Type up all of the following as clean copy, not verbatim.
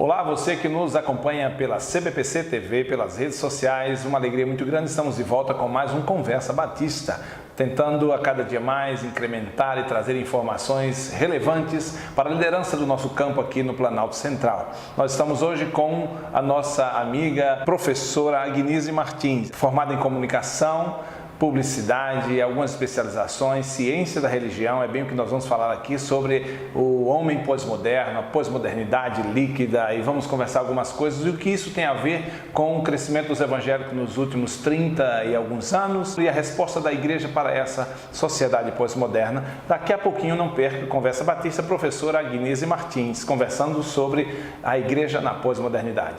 Olá, você que nos acompanha pela CBPC TV, pelas redes sociais, uma alegria muito grande, estamos de volta com mais um Conversa Batista, tentando a cada dia mais incrementar e trazer informações relevantes para a liderança do nosso campo aqui no Planalto Central. Nós estamos hoje com a nossa amiga professora Agnese Martins, formada em comunicação, publicidade, algumas especializações, ciência da religião, é bem o que nós vamos falar aqui sobre o homem pós-moderno, a pós-modernidade líquida, e vamos conversar algumas coisas e o que isso tem a ver com o crescimento dos evangélicos nos últimos 30 e alguns anos e a resposta da igreja para essa sociedade pós-moderna. Daqui a pouquinho, não perca, Conversa Batista, professora Agnese Martins, conversando sobre a igreja na pós-modernidade.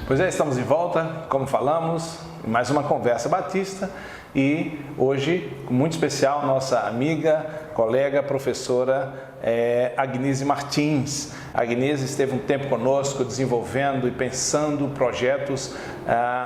Pois é, estamos de volta, como falamos, mais uma Conversa Batista e hoje, muito especial, nossa amiga, colega, professora Agnese Martins. A Agnese esteve um tempo conosco desenvolvendo e pensando projetos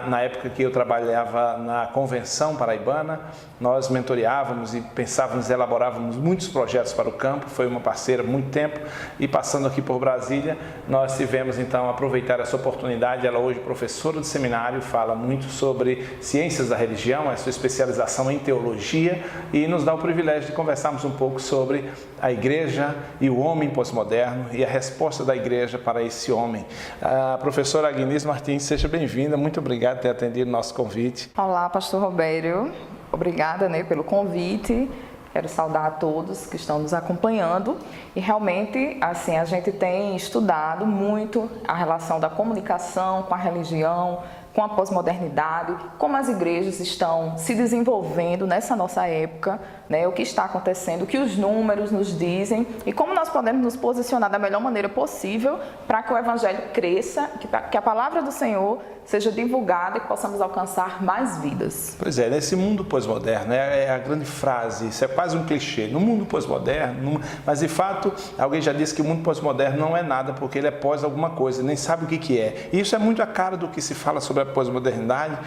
na época que eu trabalhava na Convenção Paraibana. Nós mentoreávamos e pensávamos, elaborávamos muitos projetos para o campo, foi uma parceira há muito tempo e passando aqui por Brasília, nós tivemos então aproveitar essa oportunidade. Ela hoje professora de seminário, fala muito sobre ciências da religião, a sua especialização em teologia e nos dá o privilégio de conversarmos um pouco sobre a igreja e o homem pós-moderno e a resposta da igreja para esse homem. A professora Agnese Martins, seja bem-vinda, muito obrigado por ter atendido o nosso convite. Olá, pastor Robério, obrigada pelo convite. Quero saudar a todos que estão nos acompanhando e realmente, assim, a gente tem estudado muito a relação da comunicação com a religião, com a pós-modernidade, como as igrejas estão se desenvolvendo nessa nossa época, o que está acontecendo, o que os números nos dizem e como nós podemos nos posicionar da melhor maneira possível para que o Evangelho cresça, que a palavra do Senhor seja divulgada e que possamos alcançar mais vidas. Pois é, nesse mundo pós-moderno, é a grande frase, isso é quase um clichê, no mundo pós-moderno, mas de fato, alguém já disse que o mundo pós-moderno não é nada porque ele é pós alguma coisa, nem sabe o que é. E isso é muito a cara do que se fala sobre a pós-modernidade,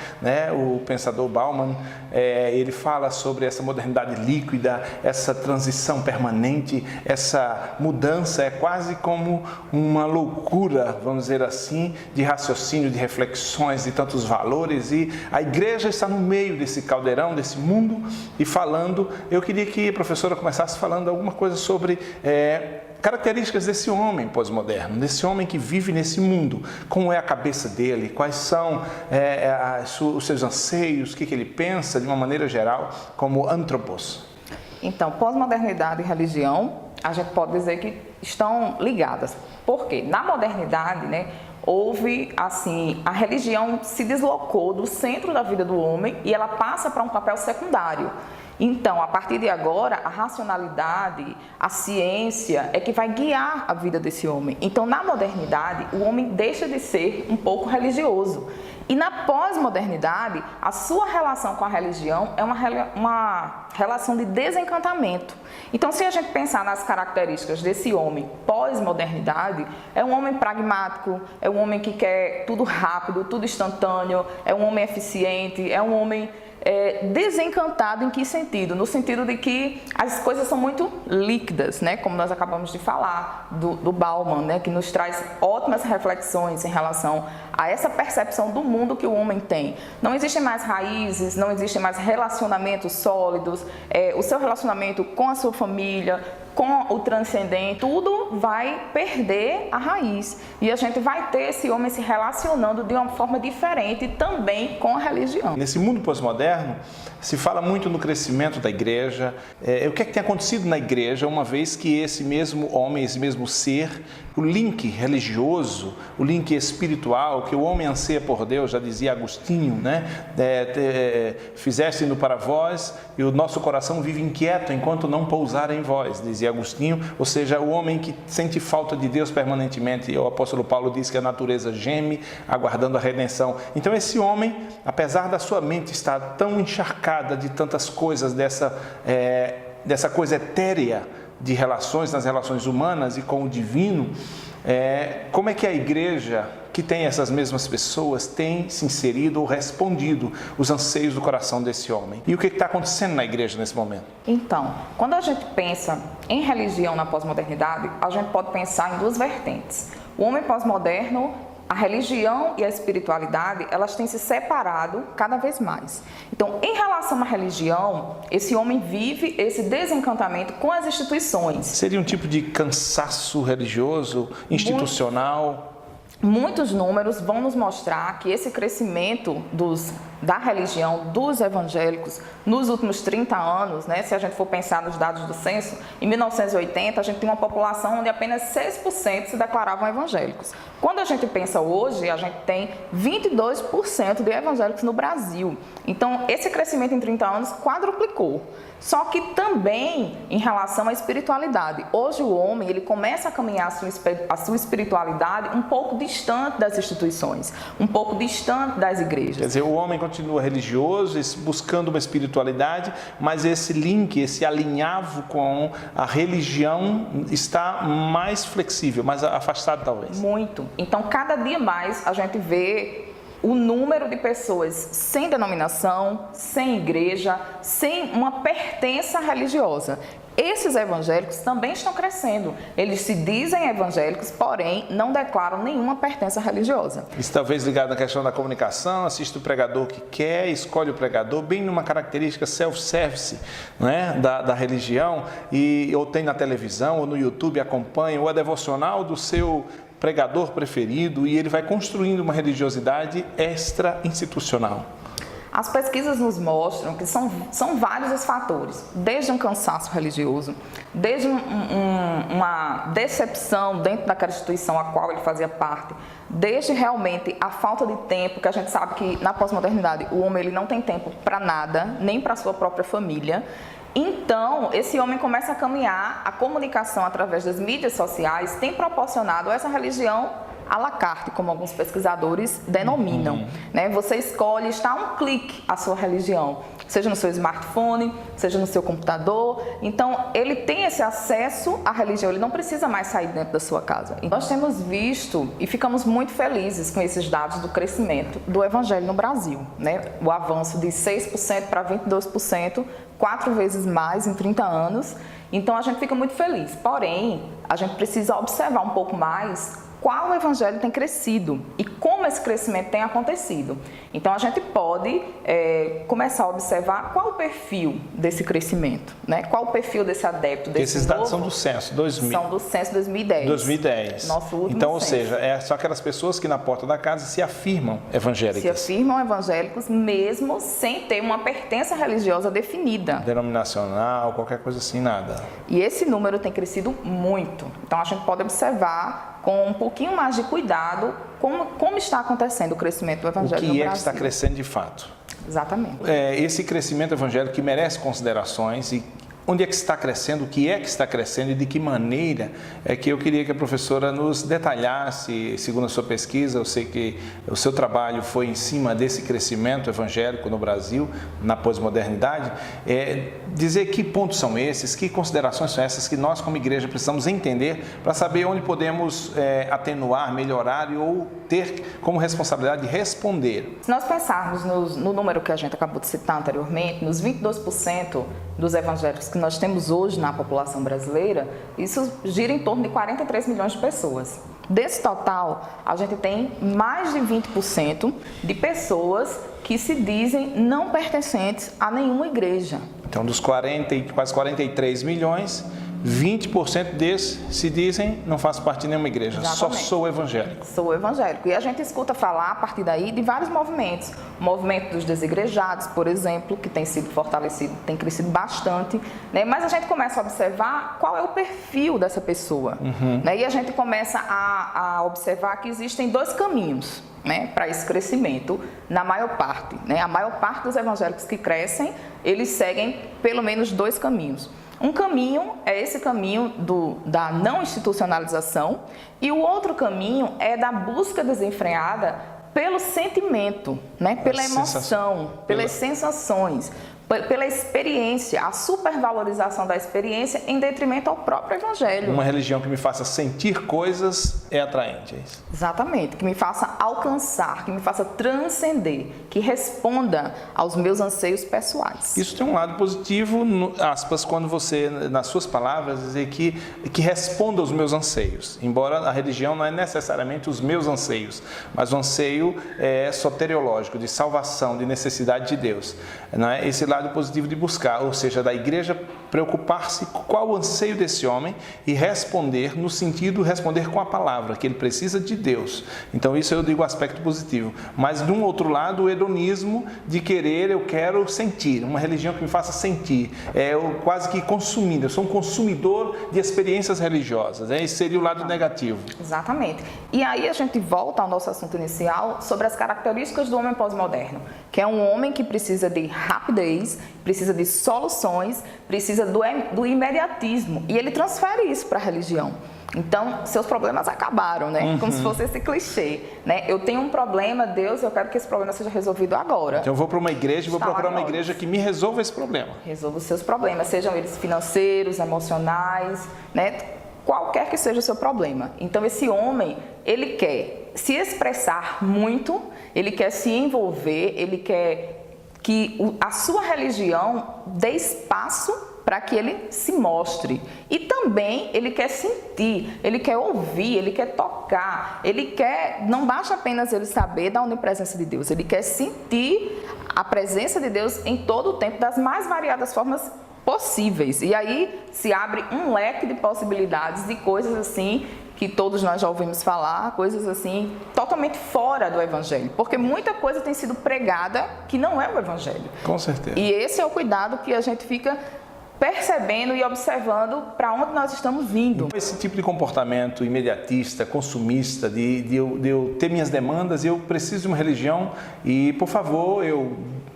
o pensador Bauman, ele fala sobre essa modernidade líquida, essa transição permanente, essa mudança, é quase como uma loucura, vamos dizer assim, de raciocínio, de reflexões, de tantos valores, e a igreja está no meio desse caldeirão, desse mundo, e falando, eu queria que a professora começasse falando alguma coisa sobre características desse homem pós-moderno, desse homem que vive nesse mundo, como é a cabeça dele, quais são os seus anseios, o que ele pensa de uma maneira geral, como antropos. Então, pós-modernidade e religião, a gente pode dizer que estão ligadas. Por quê? Na modernidade, houve, assim, a religião se deslocou do centro da vida do homem e ela passa para um papel secundário. Então, a partir de agora, a racionalidade, a ciência é que vai guiar a vida desse homem. Então, na modernidade, o homem deixa de ser um pouco religioso. E na pós-modernidade, a sua relação com a religião é uma relação de desencantamento. Então, se a gente pensar nas características desse homem pós-modernidade, é um homem pragmático, é um homem que quer tudo rápido, tudo instantâneo, é um homem eficiente, é um homem desencantado. Em que sentido? No sentido de que as coisas são muito líquidas, como nós acabamos de falar, do Bauman, que nos traz ótimas reflexões em relação a essa percepção do mundo que o homem tem. Não existem mais raízes, não existem mais relacionamentos sólidos, o seu relacionamento com a sua família, com o transcendente, tudo vai perder a raiz. E a gente vai ter esse homem se relacionando de uma forma diferente também com a religião. Nesse mundo pós-moderno, se fala muito no crescimento da igreja. O que é que tem acontecido na igreja, uma vez que esse mesmo homem, esse mesmo ser, o link religioso, o link espiritual, que o homem anseia por Deus, já dizia Agostinho, fizeste-no para vós e o nosso coração vive inquieto enquanto não pousar em vós, dizia Agostinho, ou seja, o homem que sente falta de Deus permanentemente. O apóstolo Paulo diz que a natureza geme, aguardando a redenção. Então esse homem, apesar da sua mente estar tão encharcada de tantas coisas, dessa coisa etérea de relações, nas relações humanas e com o divino, como é que a igreja, que tem essas mesmas pessoas têm se inserido ou respondido os anseios do coração desse homem. E o que está acontecendo na igreja nesse momento? Então, quando a gente pensa em religião na pós-modernidade, a gente pode pensar em duas vertentes. O homem pós-moderno, a religião e a espiritualidade, elas têm se separado cada vez mais. Então, em relação à religião, esse homem vive esse desencantamento com as instituições. Seria um tipo de cansaço religioso, institucional? Muitos números vão nos mostrar que esse crescimento da religião, dos evangélicos, nos últimos 30 anos, né, se a gente for pensar nos dados do censo, em 1980 a gente tem uma população onde apenas 6% se declaravam evangélicos. Quando a gente pensa hoje, a gente tem 22% de evangélicos no Brasil. Então, esse crescimento em 30 anos quadruplicou. Só que também em relação à espiritualidade. Hoje o homem ele começa a caminhar a sua espiritualidade um pouco distante das instituições, um pouco distante das igrejas. Quer dizer, o homem continua religioso, buscando uma espiritualidade, mas esse link, esse alinhavo com a religião está mais flexível, mais afastado talvez. Muito. Então, cada dia mais a gente vê o número de pessoas sem denominação, sem igreja, sem uma pertença religiosa. Esses evangélicos também estão crescendo. Eles se dizem evangélicos, porém não declaram nenhuma pertença religiosa. Isso talvez ligado à questão da comunicação, assiste o pregador que quer, escolhe o pregador, bem numa característica self-service, né, da religião, ou tem na televisão, ou no YouTube, acompanha, ou a devocional do seu pregador preferido, e ele vai construindo uma religiosidade extra-institucional. As pesquisas nos mostram que são vários os fatores, desde um cansaço religioso, desde uma decepção dentro daquela instituição a qual ele fazia parte, desde realmente a falta de tempo, que a gente sabe que na pós-modernidade o homem ele não tem tempo para nada, nem para a sua própria família. Então, esse homem começa a caminhar, a comunicação através das mídias sociais tem proporcionado essa religião à la carte, como alguns pesquisadores denominam. Né? Você escolhe, está a um clique a sua religião, seja no seu smartphone, seja no seu computador. Então, ele tem esse acesso à religião, ele não precisa mais sair dentro da sua casa. E nós temos visto e ficamos muito felizes com esses dados do crescimento do evangelho no Brasil. Né? O avanço de 6% para 22%, 4 vezes mais em 30 anos. Então, a gente fica muito feliz. Porém, a gente precisa observar um pouco mais qual o evangelho tem crescido e como esse crescimento tem acontecido. Então, a gente pode começar a observar qual o perfil desse crescimento, né? Qual o perfil desse adepto, desse Esses dados são do censo, 2000. São do censo 2010. 2010. Nosso último então, ou censo. seja, são aquelas pessoas que na porta da casa se afirmam evangélicas. Se afirmam evangélicos mesmo sem ter uma pertença religiosa definida. Denominacional, qualquer coisa assim, nada. E esse número tem crescido muito. Então, a gente pode observar com um pouquinho mais de cuidado como está acontecendo o crescimento do evangelho no Brasil. O que é que está crescendo de fato? Exatamente. Esse crescimento evangélico que merece considerações e onde é que está crescendo, o que é que está crescendo e de que maneira é que eu queria que a professora nos detalhasse, segundo a sua pesquisa. Eu sei que o seu trabalho foi em cima desse crescimento evangélico no Brasil, na pós-modernidade. Dizer que pontos são esses, que considerações são essas que nós como igreja precisamos entender para saber onde podemos atenuar, melhorar ou ter como responsabilidade de responder. Se nós pensarmos no número que a gente acabou de citar anteriormente, nos 22% dos evangélicos que nós temos hoje na população brasileira, isso gira em torno de 43 milhões de pessoas. Desse total, a gente tem mais de 20% de pessoas que se dizem não pertencentes a nenhuma igreja. Então, dos quase 43 milhões, 20% desses se dizem não faço parte de nenhuma igreja, Exatamente. Só sou evangélico. Sou evangélico. E a gente escuta falar, a partir daí, de vários movimentos. O movimento dos desigrejados, por exemplo, que tem sido fortalecido, tem crescido bastante. Né? Mas a gente começa a observar qual é o perfil dessa pessoa. Né? E a gente começa a observar que existem dois caminhos, né, para esse crescimento, na maior parte. Né? A maior parte dos evangélicos que crescem, eles seguem pelo menos dois caminhos. Um caminho é esse caminho da não institucionalização e o outro caminho é da busca desenfreada pelo sentimento, né? Pela emoção, pelas sensações. pela experiência, a supervalorização da experiência em detrimento ao próprio evangelho. Uma religião que me faça sentir coisas é atraente, é isso? Exatamente, que me faça alcançar, que me faça transcender, que responda aos meus anseios pessoais. Isso tem um lado positivo, aspas, quando você, nas suas palavras, dizer que responda aos meus anseios. Embora a religião não é necessariamente os meus anseios, mas o anseio é soteriológico, de salvação, de necessidade de Deus. Não é? Esse lado positivo de buscar, ou seja, da igreja preocupar-se com qual o anseio desse homem e responder no sentido, responder com a palavra, que ele precisa de Deus. Então isso eu digo aspecto positivo. Mas de um outro lado, o hedonismo de querer, eu quero sentir, uma religião que me faça sentir, eu quase que consumindo, eu sou um consumidor de experiências religiosas, esse seria o lado negativo. Exatamente. E aí a gente volta ao nosso assunto inicial sobre as características do homem pós-moderno, que é um homem que precisa de rapidez, precisa de soluções, precisa do imediatismo, e ele transfere isso para a religião. Então, seus problemas acabaram, né? Como se fosse esse clichê, né? Eu tenho um problema, Deus, eu quero que esse problema seja resolvido agora. Então eu vou para uma igreja e vou procurar uma igreja que me resolva esse problema. Resolva os seus problemas, sejam eles financeiros, emocionais, né? Qualquer que seja o seu problema. Então, esse homem, ele quer se expressar muito, ele quer se envolver, ele quer que a sua religião dê espaço para que ele se mostre. E também ele quer sentir, ele quer ouvir, ele quer tocar, ele quer, não basta apenas ele saber da onipresença de Deus, ele quer sentir a presença de Deus em todo o tempo, das mais variadas formas possíveis. E aí se abre um leque de possibilidades e coisas assim que todos nós já ouvimos falar, coisas assim totalmente fora do evangelho, porque muita coisa tem sido pregada que não é o evangelho. Com certeza. E esse é o cuidado que a gente fica percebendo e observando para onde nós estamos indo. Esse tipo de comportamento imediatista, consumista, de eu ter minhas demandas, eu preciso de uma religião e, por favor,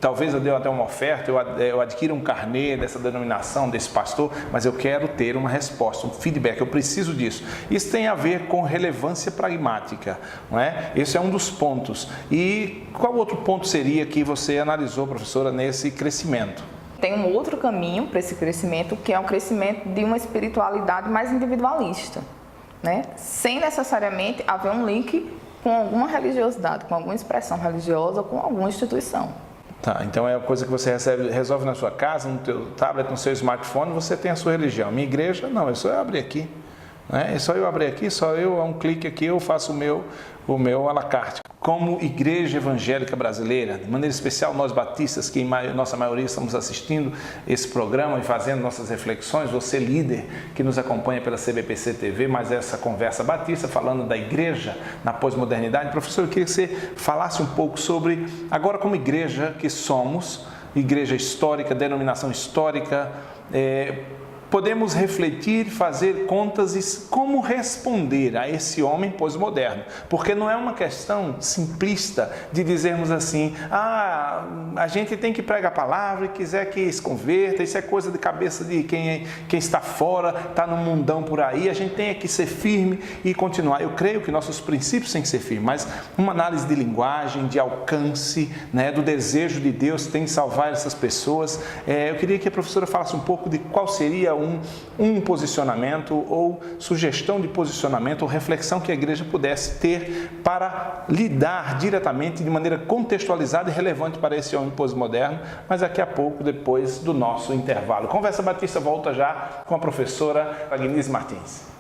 talvez eu dê até uma oferta, eu adquira um carnê dessa denominação, desse pastor, mas eu quero ter uma resposta, um feedback, eu preciso disso. Isso tem a ver com relevância pragmática, não é? Esse é um dos pontos. E qual outro ponto seria que você analisou, professora, nesse crescimento? Tem um outro caminho para esse crescimento, que é o crescimento de uma espiritualidade mais individualista, né? Sem necessariamente haver um link com alguma religiosidade, com alguma expressão religiosa, com alguma instituição. Tá, então é a coisa que você resolve na sua casa, no teu tablet, no seu smartphone, você tem a sua religião. Minha igreja, não, é só eu abrir aqui. É só eu abrir aqui, um clique aqui, eu faço o meu à la carte. Como igreja evangélica brasileira, de maneira especial nós batistas, que em nossa maioria estamos assistindo esse programa e fazendo nossas reflexões, você líder que nos acompanha pela CBPC TV, mas essa conversa batista falando da igreja na pós-modernidade. Professor, eu queria que você falasse um pouco sobre, agora como igreja que somos, igreja histórica, denominação histórica, podemos refletir, fazer contas e como responder a esse homem pós-moderno. Porque não é uma questão simplista de dizermos assim, a gente tem que pregar a palavra e quiser que se converta, isso é coisa de cabeça de quem está fora, está no mundão por aí, a gente tem que ser firme e continuar. Eu creio que nossos princípios têm que ser firmes, mas uma análise de linguagem, de alcance, né, do desejo de Deus tem que salvar essas pessoas. Eu queria que a professora falasse um pouco de qual seria um posicionamento ou sugestão de posicionamento ou reflexão que a igreja pudesse ter para lidar diretamente de maneira contextualizada e relevante para esse homem pós-moderno, mas daqui a pouco, depois do nosso intervalo. Conversa Batista volta já com a professora Agnese Martins.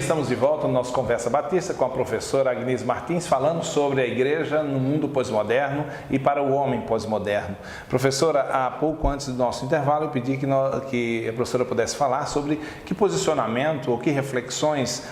estamos de volta no nosso Conversa Batista com a professora Agnese Martins, falando sobre a igreja no mundo pós-moderno e para o homem pós-moderno. Professora, há pouco antes do nosso intervalo, eu pedi que a professora pudesse falar sobre que posicionamento ou que reflexões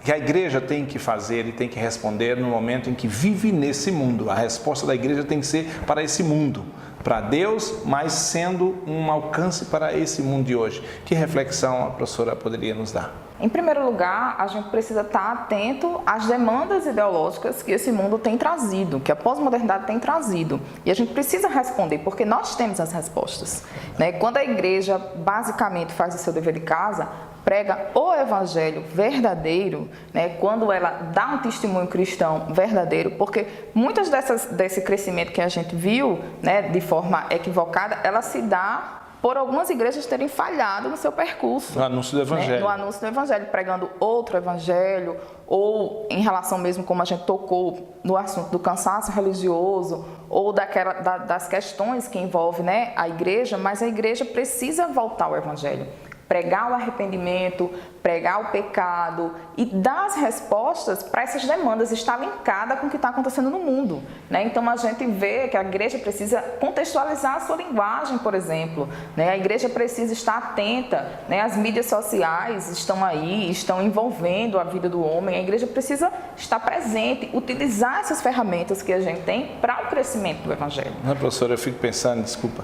que a igreja tem que fazer e tem que responder no momento em que vive nesse mundo. A resposta da igreja tem que ser para esse mundo, para Deus, mas sendo um alcance para esse mundo de hoje. Que reflexão a professora poderia nos dar? Em primeiro lugar, a gente precisa estar atento às demandas ideológicas que esse mundo tem trazido, que a pós-modernidade tem trazido. E a gente precisa responder, porque nós temos as respostas, né? Quando a igreja basicamente faz o seu dever de casa, prega o evangelho verdadeiro, né? Quando ela dá um testemunho cristão verdadeiro, porque muitas desse crescimento que a gente viu, né, de forma equivocada, ela se dá por algumas igrejas terem falhado no seu percurso. No anúncio do evangelho. Né? No anúncio do evangelho, pregando outro evangelho, ou em relação mesmo como a gente tocou no assunto do cansaço religioso, ou das questões que envolvem, né, a igreja, mas a igreja precisa voltar ao evangelho. Pregar o arrependimento, pregar o pecado e dar as respostas para essas demandas, está linkada com o que está acontecendo no mundo, né? Então a gente vê que a igreja precisa contextualizar a sua linguagem, por exemplo, né? A igreja precisa estar atenta, né? As mídias sociais estão aí, estão envolvendo a vida do homem, a igreja precisa estar presente, utilizar essas ferramentas que a gente tem para o crescimento do evangelho. Professora, eu fico pensando, desculpa,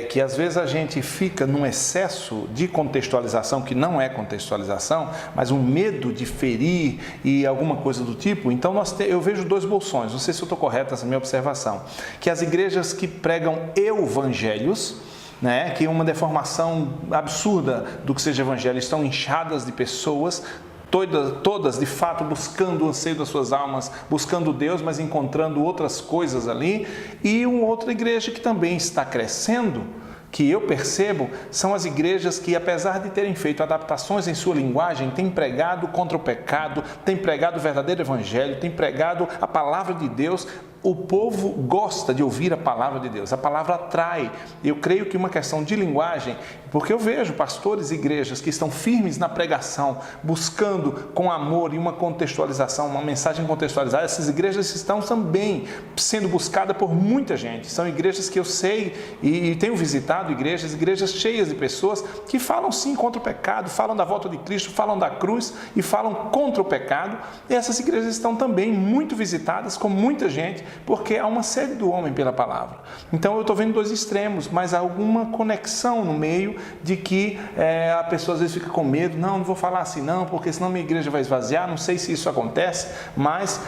que às vezes a gente fica num excesso de contextualização, que não é contextualização, mas um medo de ferir e alguma coisa do tipo. Então eu vejo dois bolsões, não sei se eu estou correto nessa minha observação, que as igrejas que pregam evangelhos, né, que é uma deformação absurda do que seja evangelho, estão inchadas de pessoas, todas de fato buscando o anseio das suas almas, buscando Deus, mas encontrando outras coisas ali, e uma outra igreja que também está crescendo, que eu percebo, são as igrejas que, apesar de terem feito adaptações em sua linguagem, têm pregado contra o pecado, têm pregado o verdadeiro evangelho, têm pregado a palavra de Deus. O povo gosta de ouvir a palavra de Deus, a palavra atrai. Eu creio que uma questão de linguagem, porque eu vejo pastores e igrejas que estão firmes na pregação, buscando com amor e uma contextualização, uma mensagem contextualizada. Essas igrejas estão também sendo buscadas por muita gente. São igrejas que eu sei e tenho visitado igrejas cheias de pessoas que falam sim contra o pecado, falam da volta de Cristo, falam da cruz e falam contra o pecado. E essas igrejas estão também muito visitadas com muita gente, porque há uma sede do homem pela palavra. Então eu estou vendo dois extremos, mas há alguma conexão no meio de que a pessoa às vezes fica com medo, não vou falar assim não, porque senão minha igreja vai esvaziar, não sei se isso acontece, mas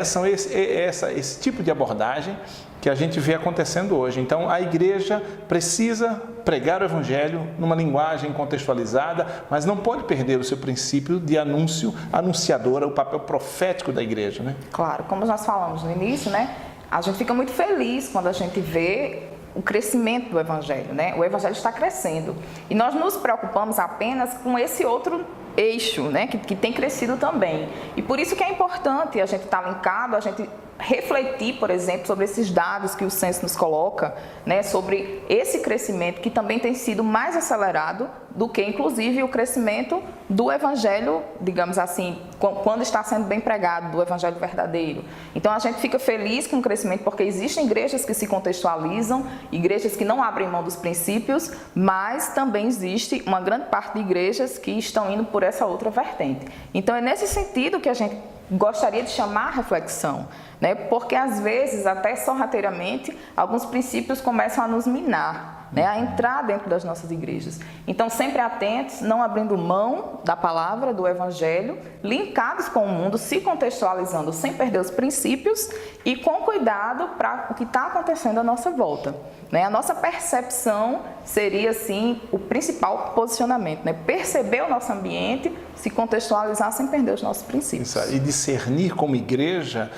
são esse tipo de abordagem que a gente vê acontecendo hoje. Então a igreja precisa pregar o evangelho numa linguagem contextualizada, mas não pode perder o seu princípio de anunciadora, o papel profético da igreja, né? Claro, como nós falamos no início, né? A gente fica muito feliz quando a gente vê o crescimento do evangelho, né? O evangelho está crescendo. E nós nos preocupamos apenas com esse outro eixo, né? Que tem crescido também. E por isso que é importante a gente estar linkado, a gente refletir, por exemplo, sobre esses dados que o censo nos coloca, né, sobre esse crescimento que também tem sido mais acelerado do que, inclusive, o crescimento do evangelho, digamos assim, quando está sendo bem pregado, do evangelho verdadeiro. Então, a gente fica feliz com o crescimento, porque existem igrejas que se contextualizam, igrejas que não abrem mão dos princípios, mas também existe uma grande parte de igrejas que estão indo por essa outra vertente. Então, é nesse sentido que a gente gostaria de chamar a reflexão, né? Porque às vezes, até sorrateiramente, alguns princípios começam a nos minar, né? A entrar dentro das nossas igrejas. Então, sempre atentos, não abrindo mão da palavra, do evangelho, linkados com o mundo, se contextualizando sem perder os princípios e com cuidado para o que está acontecendo à nossa volta, né? A nossa percepção seria, assim, o principal posicionamento, né? Perceber o nosso ambiente, se contextualizar sem perder os nossos princípios. Isso, e discernir como igreja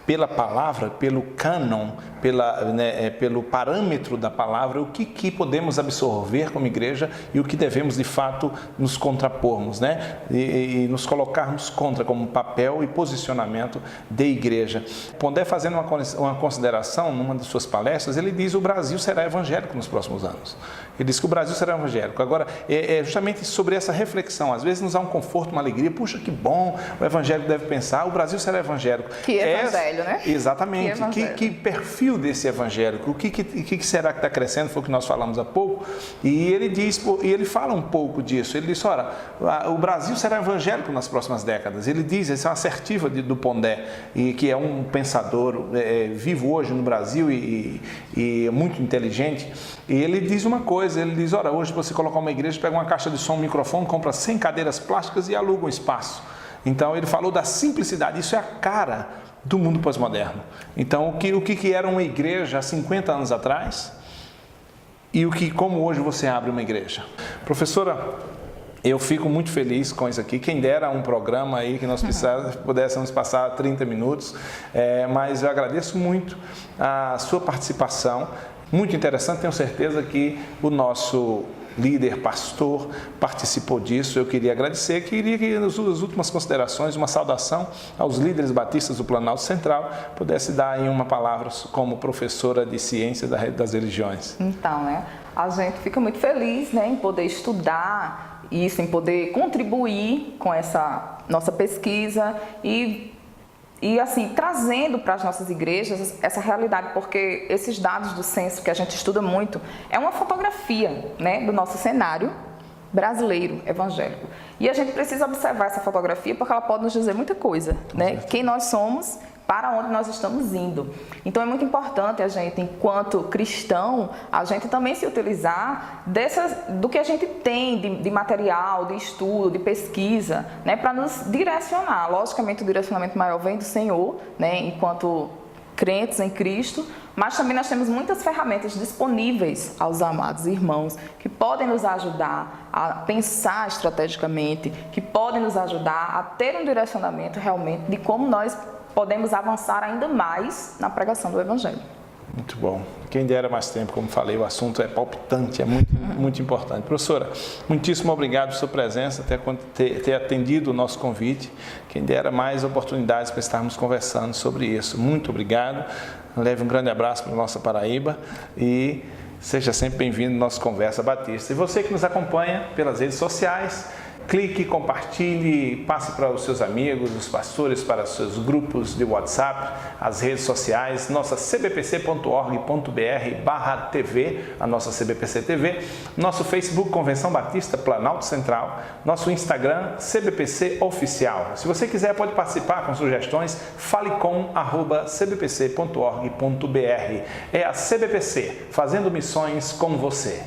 pela palavra, pelo cânon, pelo parâmetro da palavra, o que podemos absorver como igreja e o que devemos de fato nos contrapormos, né? E nos colocarmos contra como papel e posicionamento de igreja. Pondé, fazendo uma consideração numa de suas palestras, ele diz que o Brasil será evangélico nos próximos anos. Ele diz que o Brasil será evangélico. Agora, é justamente sobre essa reflexão. Às vezes nos dá um conforto, uma alegria. Puxa, que bom, o evangélico deve pensar, o Brasil será evangélico. Que evangelho, né? Exatamente. Que perfil desse evangélico? O que será que está crescendo? Foi o que nós falamos há pouco. E ele fala um pouco disso. Ele diz, olha, o Brasil será evangélico nas próximas décadas. Ele diz, essa é uma assertiva do Pondé, e que é um pensador vivo hoje no Brasil e muito inteligente. E ele diz uma coisa, ele diz, olha, hoje você colocar uma igreja, pega uma caixa de som, um microfone, compra 100 cadeiras plásticas e aluga um espaço. Então ele falou da simplicidade, isso é a cara do mundo pós-moderno. Então o que era uma igreja há 50 anos atrás e como hoje você abre uma igreja. Professora, eu fico muito feliz com isso aqui. Quem dera um programa aí que nós pudéssemos passar 30 minutos, mas eu agradeço muito a sua participação. Muito interessante, tenho certeza que o nosso líder, pastor, participou disso. Eu queria agradecer, queria que nas últimas considerações, uma saudação aos líderes batistas do Planalto Central, pudesse dar aí uma palavra como professora de ciência das religiões. Então, né, a gente fica muito feliz, né, em poder estudar isso, em poder contribuir com essa nossa pesquisa e assim, trazendo para as nossas igrejas essa realidade, porque esses dados do censo que a gente estuda muito, é uma fotografia, né, do nosso cenário brasileiro evangélico. E a gente precisa observar essa fotografia porque ela pode nos dizer muita coisa, né? Quem nós somos, para onde nós estamos indo. Então é muito importante a gente, enquanto cristão, a gente também se utilizar do que a gente tem de material, de estudo, de pesquisa, né, para nos direcionar. Logicamente o direcionamento maior vem do Senhor, né, enquanto crentes em Cristo, mas também nós temos muitas ferramentas disponíveis aos amados irmãos que podem nos ajudar a pensar estrategicamente, que podem nos ajudar a ter um direcionamento realmente de como nós podemos avançar ainda mais na pregação do Evangelho. Muito bom. Quem dera mais tempo, como falei, o assunto é palpitante, é muito importante. Professora, muitíssimo obrigado por sua presença, ter atendido o nosso convite. Quem dera mais oportunidades para estarmos conversando sobre isso. Muito obrigado. Leve um grande abraço para a nossa Paraíba e seja sempre bem-vindo à nossa Conversa Batista. E você que nos acompanha pelas redes sociais, clique, compartilhe, passe para os seus amigos, os pastores, para os seus grupos de WhatsApp, as redes sociais, nossa cbpc.org.br/TV, a nossa CBPC TV, nosso Facebook Convenção Batista Planalto Central, nosso Instagram CBPC Oficial. Se você quiser, pode participar com sugestões, falecom@cbpc.org.br. É a CBPC, fazendo missões com você.